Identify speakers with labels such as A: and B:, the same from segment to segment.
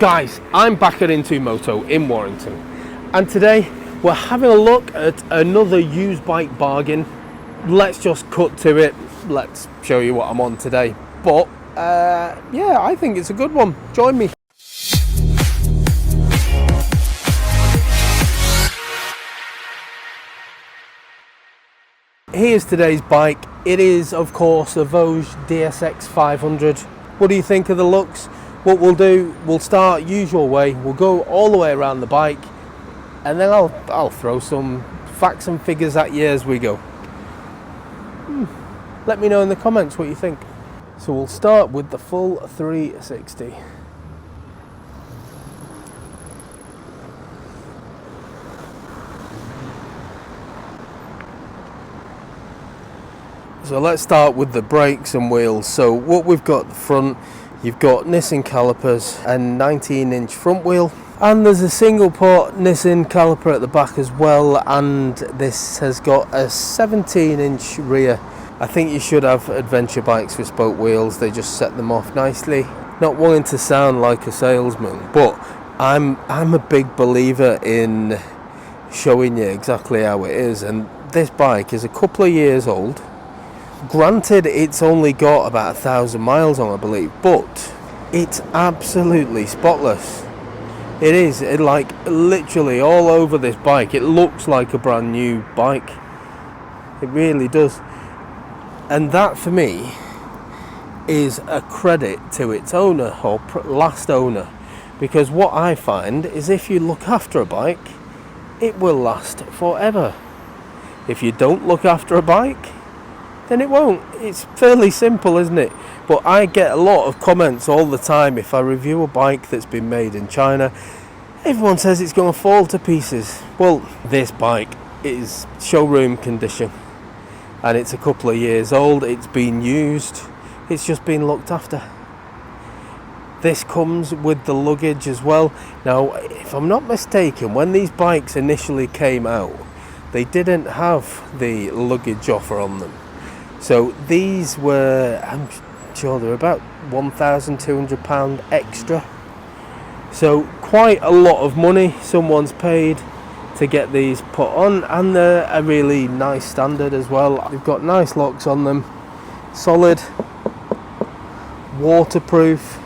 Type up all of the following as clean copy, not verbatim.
A: Guys, I'm back at Into Moto in Warrington, and today we're having a look at another used bike bargain. Let's just cut to it. Let's show you what I'm on today. But yeah, I think it's a good one. Join me. Here's today's bike. It is, of course, a Voge DSX 500. What do you think of the looks? What we'll do, we'll start usual way. We'll go all the way around the bike, and then I'll throw some facts and figures at you as we go. Let me know in the comments what you think. So we'll start with the full 360. So let's start with the brakes and wheels. So what we've got at the front, you've got Nissan calipers and 19-inch front wheel, and there's a single port Nissan caliper at the back as well, and this has got a 17-inch rear. I think you should have adventure bikes with spoke wheels, they just set them off nicely. Not wanting to sound like a salesman, but I'm a big believer in showing you exactly how it is, and this bike is a couple of years old. Granted, it's only got about 1,000 miles on, I believe, but it's absolutely spotless. It is, like literally all over this bike. It looks like a brand new bike. It really does. And that for me is a credit to its owner, or last owner, because what I find is if you look after a bike, it will last forever. If you don't look after a bike, then it won't. It's fairly simple, isn't it? But I get a lot of comments all the time if I review a bike that's been made in China. Everyone says it's going to fall to pieces. Well, this bike is showroom condition, and it's a couple of years old. It's been used, it's just been looked after. This comes with the luggage as well. Now, if I'm not mistaken, when these bikes initially came out, they didn't have the luggage offer on them. So these were, I'm sure they're about £1,200 extra. So quite a lot of money someone's paid to get these put on, and they're a really nice standard as well. They've got nice locks on them, solid, waterproof.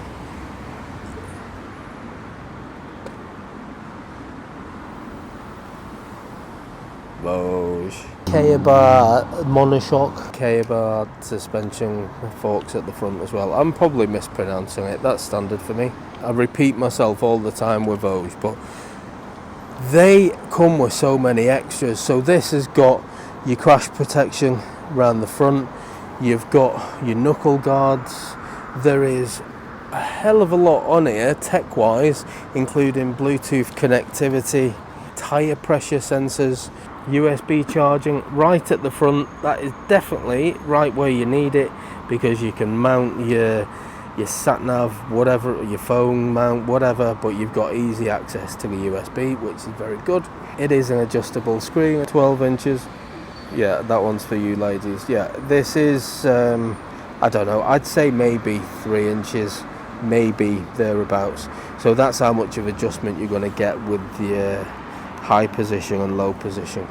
A: Voge. K-bar monoshock, K-bar suspension forks at the front as well. I'm probably mispronouncing it, that's standard for me. I repeat myself all the time with Voge, but they come with so many extras. So this has got your crash protection around the front, you've got your knuckle guards, there is a hell of a lot on here tech wise, including Bluetooth connectivity, tyre pressure sensors, USB charging right at the front. That is definitely right where you need it, because you can mount your sat nav, whatever, your phone mount, whatever, but you've got easy access to the USB, which is very good. It is an adjustable screen at 12 inches. Yeah, that one's for you ladies. Yeah, this is I don't know, I'd say maybe 3 inches, maybe thereabouts. So that's how much of adjustment you're going to get with the high position and low position.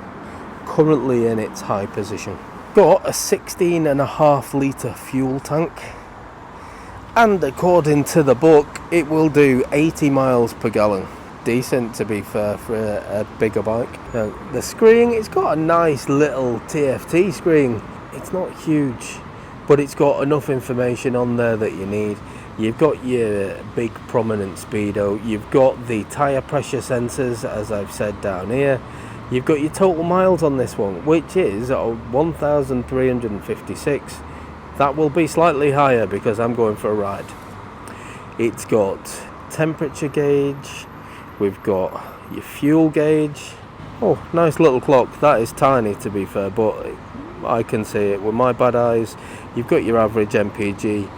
A: Currently in its high position. Got a 16.5 litre fuel tank, and according to the book it will do 80 miles per gallon. Decent, to be fair, for a bigger bike. The screen, it's got a nice little TFT screen. It's not huge, but it's got enough information on there that you need. You've got your big prominent speedo, you've got the tyre pressure sensors, as I've said down here, you've got your total miles on this one, which is 1,356. That will be slightly higher because I'm going for a ride. It's got temperature gauge, we've got your fuel gauge. Oh, nice little clock. That is tiny, to be fair, but I can see it with my bad eyes. You've got your average MPG.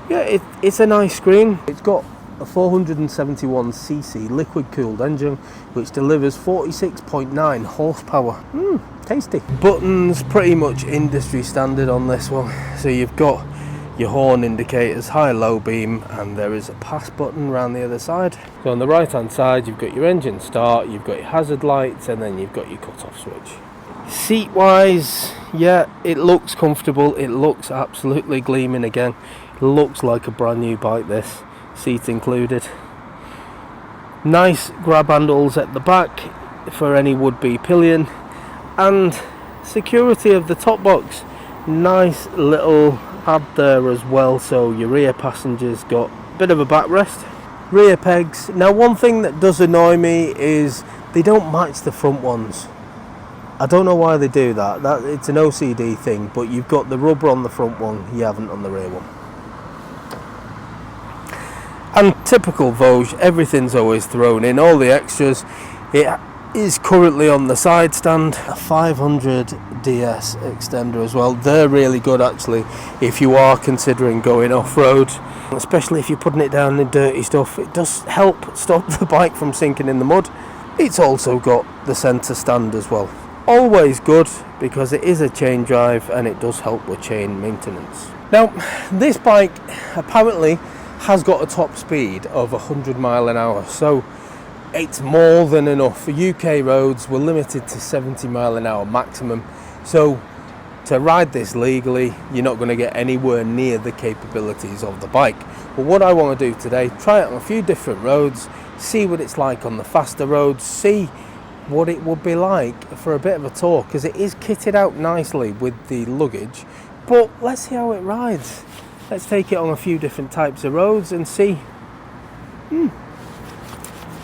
A: Yeah, it's a nice screen. It's got a 471cc liquid cooled engine which delivers 46.9 horsepower. Tasty. Buttons, pretty much industry standard on this one. So you've got your horn indicators, high low beam, and there is a pass button around the other side. So on the right hand side you've got your engine start, you've got your hazard lights, and then you've got your cut-off switch. Seat wise, yeah, it looks comfortable, it looks absolutely gleaming again. It looks like a brand new bike, this, seat included. Nice grab handles at the back for any would-be pillion, and security of the top box. Nice little pad there as well, so your rear passengers got a bit of a backrest. Rear pegs, now one thing that does annoy me is they don't match the front ones. I don't know why they do that, it's an OCD thing, but you've got the rubber on the front one, you haven't on the rear one. And typical Voge, everything's always thrown in, all the extras. It is currently on the side stand, a 500 DS extender as well. They're really good actually if you are considering going off-road, especially if you're putting it down in dirty stuff. It does help stop the bike from sinking in the mud. It's also got the centre stand as well. Always good because it is a chain drive and it does help with chain maintenance. Now this bike apparently has got a top speed of 100 miles an hour, so it's more than enough. For UK roads we're limited to 70 miles an hour maximum, so to ride this legally you're not going to get anywhere near the capabilities of the bike. But what I want to do today, try it on a few different roads, see what it's like on the faster roads, see what it would be like for a bit of a tour, because it is kitted out nicely with the luggage. But let's see how it rides. Let's take it on a few different types of roads and see.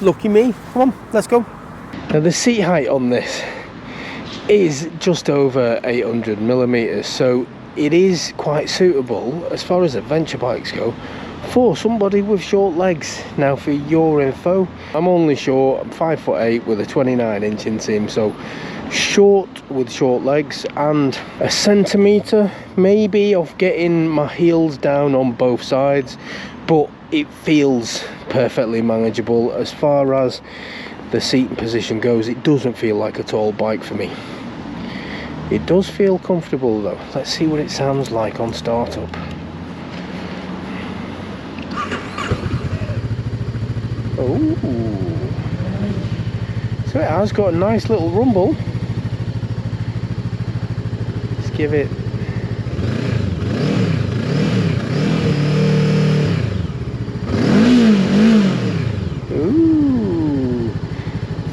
A: Lucky me. Come on, let's go. Now the seat height on this is just over 800 millimeters, so it is quite suitable as far as adventure bikes go for somebody with short legs. Now for your info, I'm only short, I'm 5'8" with a 29-inch inseam, so short with short legs, and a centimetre maybe of getting my heels down on both sides, but it feels perfectly manageable. As far as the seating position goes, it doesn't feel like a tall bike for me. It does feel comfortable though. Let's see what it sounds like on startup. Oh, so it has got a nice little rumble. Let's give it. Ooh,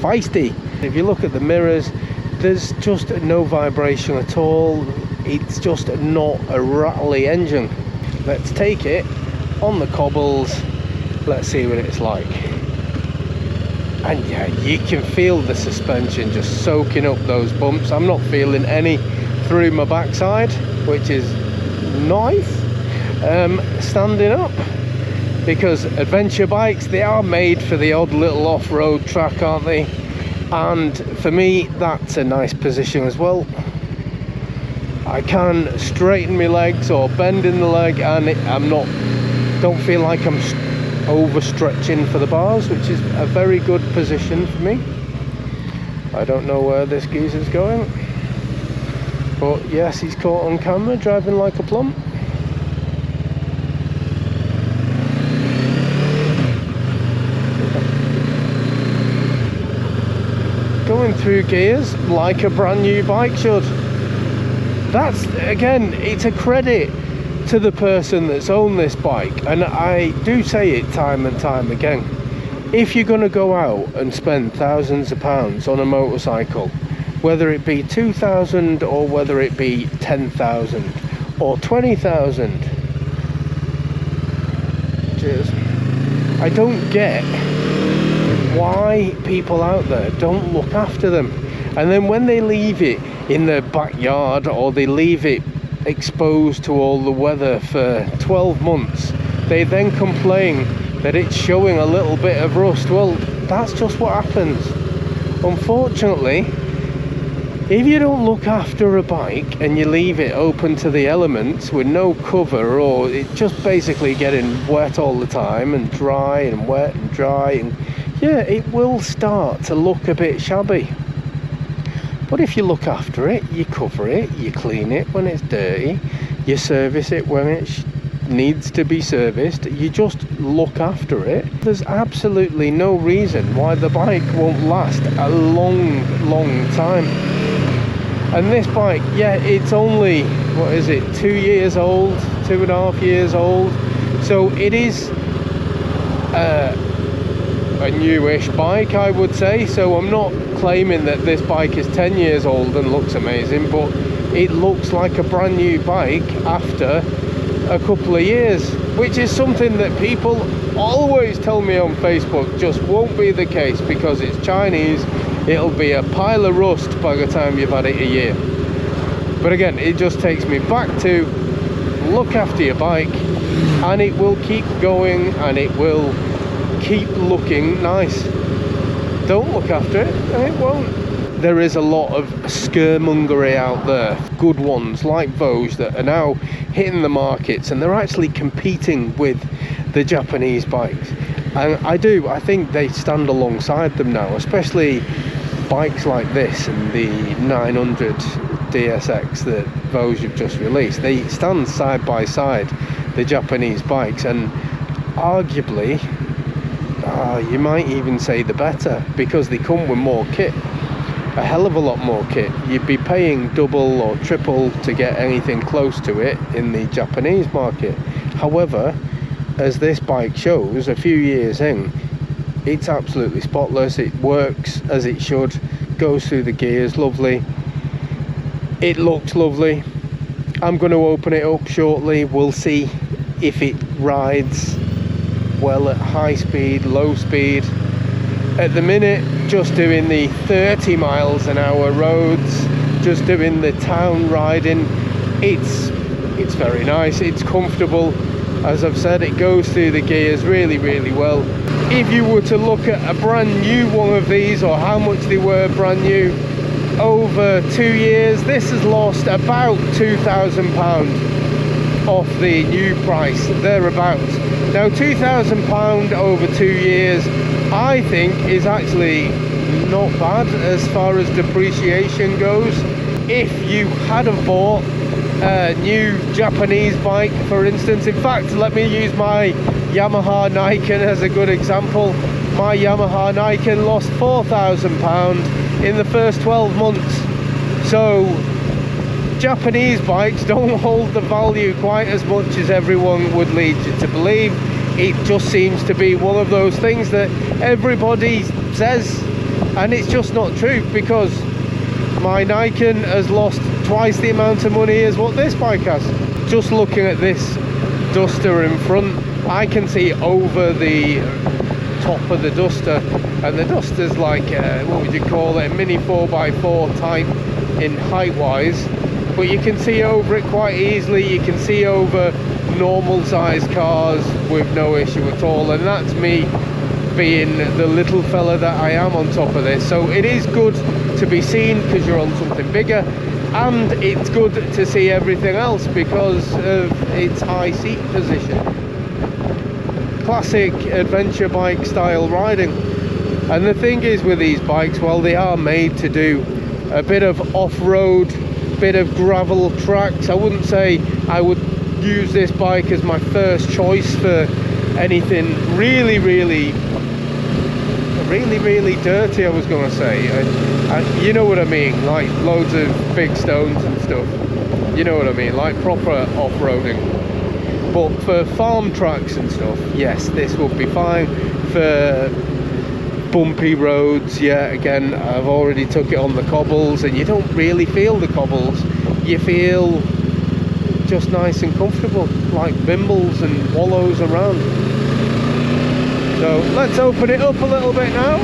A: feisty. If you look at the mirrors, there's just no vibration at all. It's just not a rattly engine. Let's take it on the cobbles. Let's see what it's like. And yeah, you can feel the suspension just soaking up those bumps. I'm not feeling any through my backside, which is nice. Standing up, because adventure bikes, they are made for the odd little off-road track, aren't they? And for me, that's a nice position as well. I can straighten my legs or bend in the leg, and don't feel like I'm overstretching for the bars, which is a very good position for me. I don't know where this geezer's going, but yes, he's caught on camera driving like a plum. Going through gears like a brand new bike should. That's, again, it's a credit to the person that's owned this bike, and I do say it time and time again. If you're going to go out and spend thousands of pounds on a motorcycle, whether it be 2,000 or whether it be 10,000 or 20,000, cheers, I don't get why people out there don't look after them. And then when they leave it in their backyard, or they leave it exposed to all the weather for 12 months, they then complain that it's showing a little bit of rust. Well, that's just what happens. Unfortunately, if you don't look after a bike and you leave it open to the elements with no cover, or it just basically getting wet all the time and dry and wet and dry, and yeah, it will start to look a bit shabby. But if you look after it, you cover it, you clean it when it's dirty, you service it when it's needs to be serviced, you just look after it. There's absolutely no reason why the bike won't last a long time. And this bike, yeah, it's only, what is it, 2 years old, 2.5 years old, so it is a newish bike, I would say. So I'm not claiming that this bike is 10 years old and looks amazing, but it looks like a brand new bike after a couple of years, which is something that people always tell me on Facebook just won't be the case, because it's Chinese. It'll be a pile of rust by the time you've had it a year. But again, it just takes me back to look after your bike, and it will keep going and it will keep looking nice. Don't look after it and it won't. There is a lot of scaremongery out there, good ones like Voge that are now hitting the markets, and they're actually competing with the Japanese bikes. And I think they stand alongside them now, especially bikes like this and the 900 DSX that Voge have just released. They stand side by side, the Japanese bikes, and arguably you might even say the better, because they come with more kit, a hell of a lot more kit. You'd be paying double or triple to get anything close to it in the Japanese market. However, as this bike shows a few years in, it's absolutely spotless. It works as it should, goes through the gears lovely, it looks lovely. I'm going to open it up shortly. We'll see if it rides well at high speed, low speed. At the minute, just doing the 30 miles an hour roads, just doing the town riding. It's very nice, it's comfortable. As I've said, it goes through the gears really well. If you were to look at a brand new one of these, or how much they were brand new, over 2 years, this has lost about £2,000 off the new price, thereabouts. Now £2,000 over 2 years, I think, is actually not bad as far as depreciation goes. If you hadn't bought a new Japanese bike, for instance, in fact, let me use my Yamaha Nikon as a good example. My Yamaha Nikon lost £4,000 in the first 12 months. So Japanese bikes don't hold the value quite as much as everyone would lead you to believe. It just seems to be one of those things that everybody says, and it's just not true, because my Nikon has lost twice the amount of money as what this bike has. Just looking at this Duster in front, I can see over the top of the Duster, and the Duster's like what would you call it, a mini 4x4 type in height wise, but you can see over it quite easily. You can see over normal sized cars with no issue at all, and that's me being the little fella that I am on top of this. So it is good to be seen because you're on something bigger, and it's good to see everything else because of its high seat position. Classic adventure bike style riding. And the thing is with these bikes, well, they are made to do a bit of off-road, bit of gravel tracks. I wouldn't say I would use this bike as my first choice for anything really dirty, I was gonna say. And you know what I mean, like loads of big stones and stuff. You know what I mean, like proper off-roading. But for farm tracks and stuff, yes, this would be fine. For bumpy roads, yeah, again, I've already took it on the cobbles, and you don't really feel the cobbles. You feel just nice and comfortable, like bimbles and wallows around. So let's open it up a little bit now.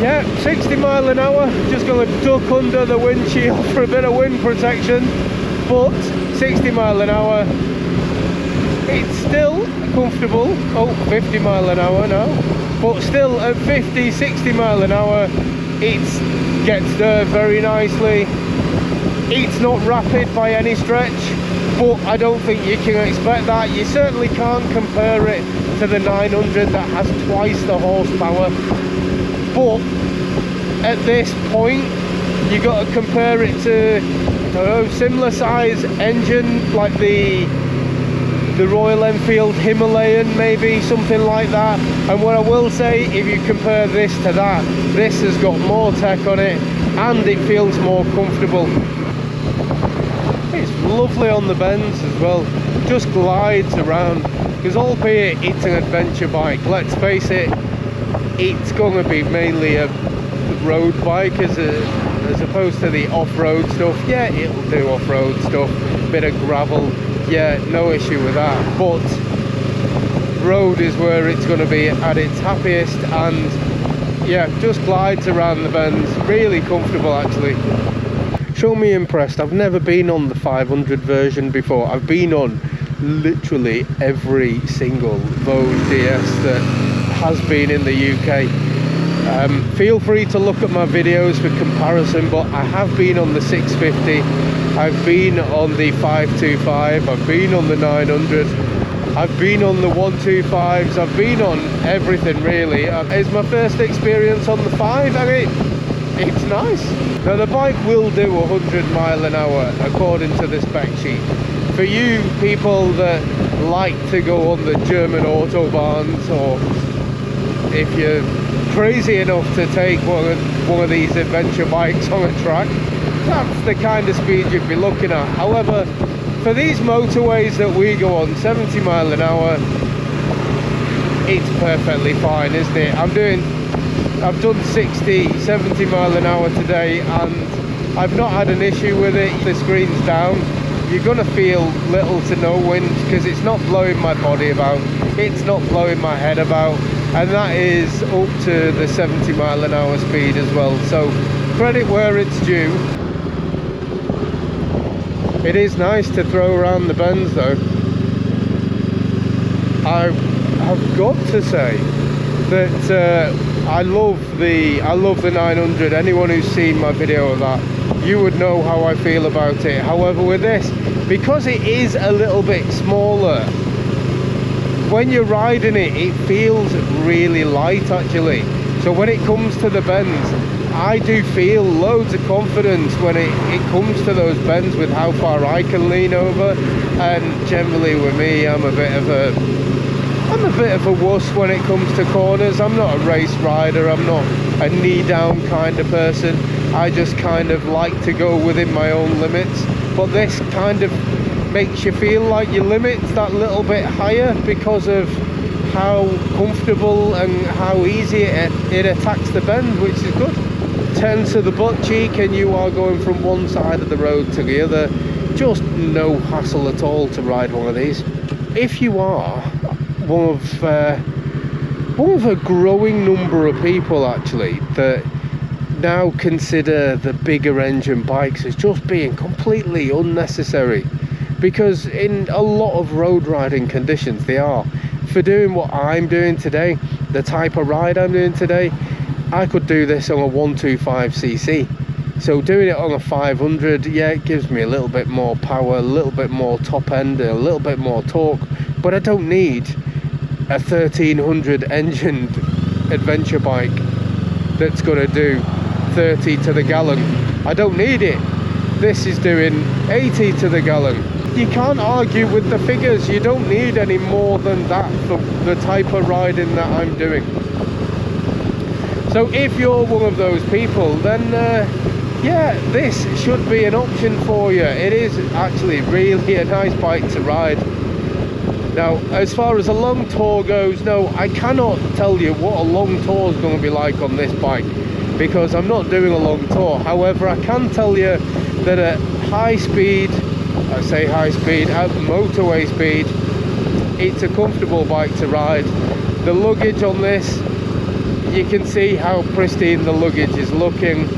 A: Yeah, 60 mile an hour, just going to duck under the windshield for a bit of wind protection, but 60 mile an hour, it's still comfortable. Oh, 50 mile an hour now, but still at 50, 60 mile an hour, it gets there very nicely. It's not rapid by any stretch, but I don't think you can expect that. You certainly can't compare it to the 900 that has twice the horsepower. But at this point you got to compare it to, I don't know, similar size engine like the Royal Enfield Himalayan, maybe something like that. And what I will say, if you compare this to that, this has got more tech on it and it feels more comfortable. It's lovely on the bends as well, just glides around, because albeit it's an adventure bike, let's face it, it's going to be mainly a road bike as opposed to the off-road stuff. Yeah, it'll do off-road stuff, bit of gravel, yeah, no issue with that, but road is where it's going to be at its happiest. And yeah, just glides around the bends, really comfortable actually. Show me impressed. I've never been on the 500 version before. I've been on literally every single Voge DS that has been in the UK. Feel free to look at my videos for comparison, but I have been on the 650, I've been on the 525, I've been on the 900, I've been on the 125s, I've been on everything really. It's my first experience on the 5, I mean, it's nice. Now the bike will do 100 mile an hour according to the spec sheet. For you people that like to go on the German autobahns, or if you're crazy enough to take one of these adventure bikes on a track, that's the kind of speed you'd be looking at. However, for these motorways that we go on, 70 mile an hour, it's perfectly fine, isn't it? I've done 60, 70 mile an hour today and I've not had an issue with it. The screen's down, you're gonna feel little to no wind because it's not blowing my body about, it's not blowing my head about, and that is up to the 70 mile an hour speed as well. So credit where it's due. It is nice to throw around the bends though. I have got to say that I love the 900. Anyone who's seen my video of that, you would know how I feel about it. However, with this, because it is a little bit smaller, when you're riding it, it feels really light actually. So when it comes to the bends, I do feel loads of confidence when it comes to those bends with how far I can lean over. And generally with me, I'm a bit of a wuss when it comes to corners. I'm not a race rider, I'm not a knee down kind of person. I just kind of like to go within my own limits, but this kind of makes you feel like your limit's that little bit higher because of how comfortable and how easy it attacks the bend, which is good. Turn to the butt cheek and you are going from one side of the road to the other. Just no hassle at all to ride one of these. If you are one of a growing number of people actually that now consider the bigger engine bikes as just being completely unnecessary, because in a lot of road riding conditions they are. For doing what I'm doing today, the type of ride I'm doing today, I could do this on a 125cc. So doing it on a 500, yeah, it gives me a little bit more power, a little bit more top end, a little bit more torque, but I don't need a 1300 engined adventure bike that's going to do 30 to the gallon. I don't need it. This is doing 80 to the gallon. You can't argue with the figures. You don't need any more than that for the type of riding that I'm doing. So if you're one of those people, then yeah, this should be an option for you. It is actually really a nice bike to ride. Now, as far as a long tour goes, no, I cannot tell you what a long tour is going to be like on this bike, because I'm not doing a long tour. However, I can tell you that at high speed, I say high speed, at motorway speed, it's a comfortable bike to ride. The luggage on this, you can see how pristine the luggage is looking,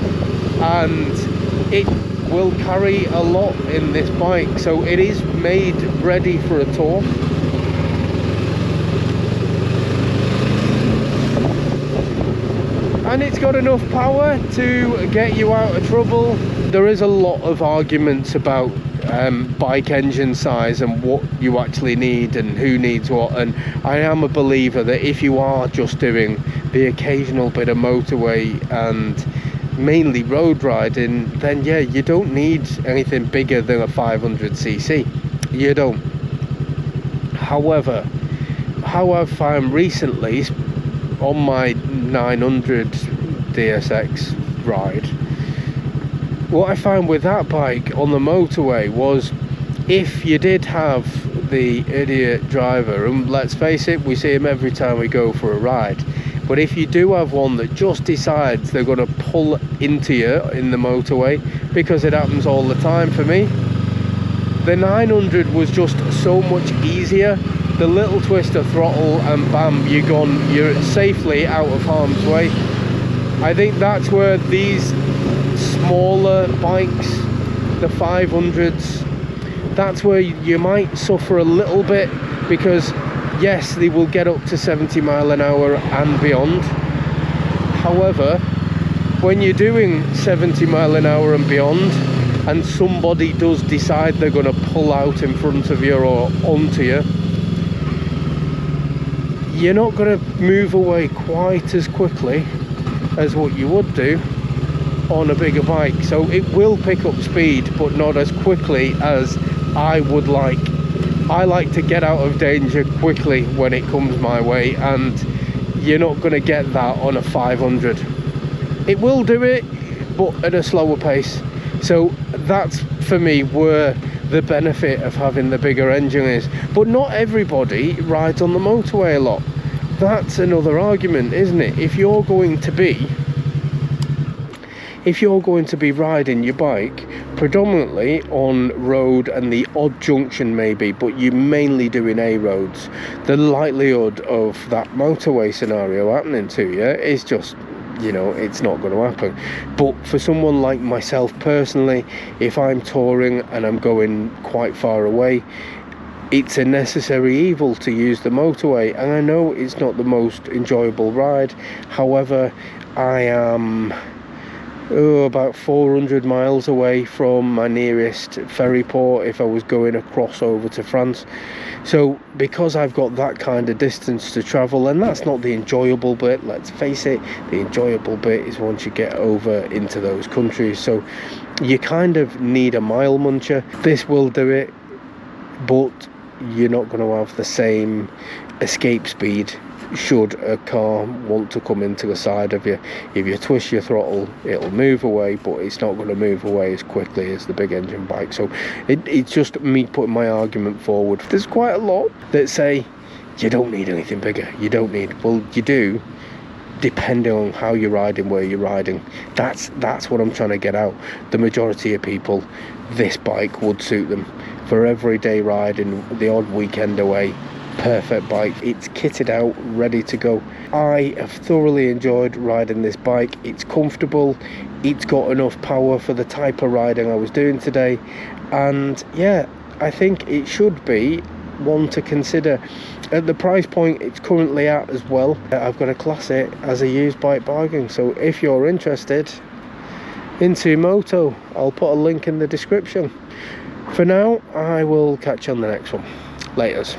A: and it will carry a lot in this bike, so it is made ready for a tour. And it's got enough power to get you out of trouble. There is a lot of arguments about bike engine size and what you actually need and who needs what, and I am a believer that if you are just doing the occasional bit of motorway and mainly road riding, then yeah, you don't need anything bigger than a 500cc. You don't. However, how I've found recently on my 900 DSX ride, what I found with that bike on the motorway was, if you did have the idiot driver, and let's face it, we see him every time we go for a ride, but if you do have one that just decides they're going to pull into you in the motorway, because it happens all the time for me, the 900 was just so much easier. The little twist of throttle and bam, you're gone, you're safely out of harm's way. I think that's where these smaller bikes, the 500s, that's where you might suffer a little bit, because yes, they will get up to 70 mile an hour and beyond. However, when you're doing 70 mile an hour and beyond, and somebody does decide they're going to pull out in front of you or onto you, you're not going to move away quite as quickly as what you would do on a bigger bike. So it will pick up speed, but not as quickly as I would like. I like to get out of danger quickly when it comes my way, and you're not going to get that on a 500. It will do it, but at a slower pace. So that's, for me, where the benefit of having the bigger engine is. But not everybody rides on the motorway a lot. That's another argument, isn't it? If you're going to be riding your bike predominantly on road and the odd junction maybe, but you're mainly doing A roads, the likelihood of that motorway scenario happening to you is just, you know, it's not going to happen. But for someone like myself personally, if I'm touring and I'm going quite far away, it's a necessary evil to use the motorway. And I know it's not the most enjoyable ride. However, I am about 400 miles away from my nearest ferry port if I was going across over to France. So because I've got that kind of distance to travel, and that's not the enjoyable bit, let's face it, the enjoyable bit is once you get over into those countries. So you kind of need a mile muncher. This will do it, but you're not going to have the same escape speed should a car want to come into the side of you. If you twist your throttle, it'll move away, but it's not going to move away as quickly as the big engine bike. So it's just me putting my argument forward. There's quite a lot that say you don't need anything bigger, you don't need, well, you do, depending on how you're riding, where you're riding. That's what I'm trying to get out. The majority of people, this bike would suit them for everyday riding, the odd weekend away. Perfect bike. It's kitted out, ready to go. I have thoroughly enjoyed riding this bike. It's comfortable, it's got enough power for the type of riding I was doing today, and yeah, I think it should be one to consider. At the price point it's currently at as well, I've got to class it as a used bike bargain. So if you're interested into moto, I'll put a link in the description. For now, I will catch you on the next one. Laters.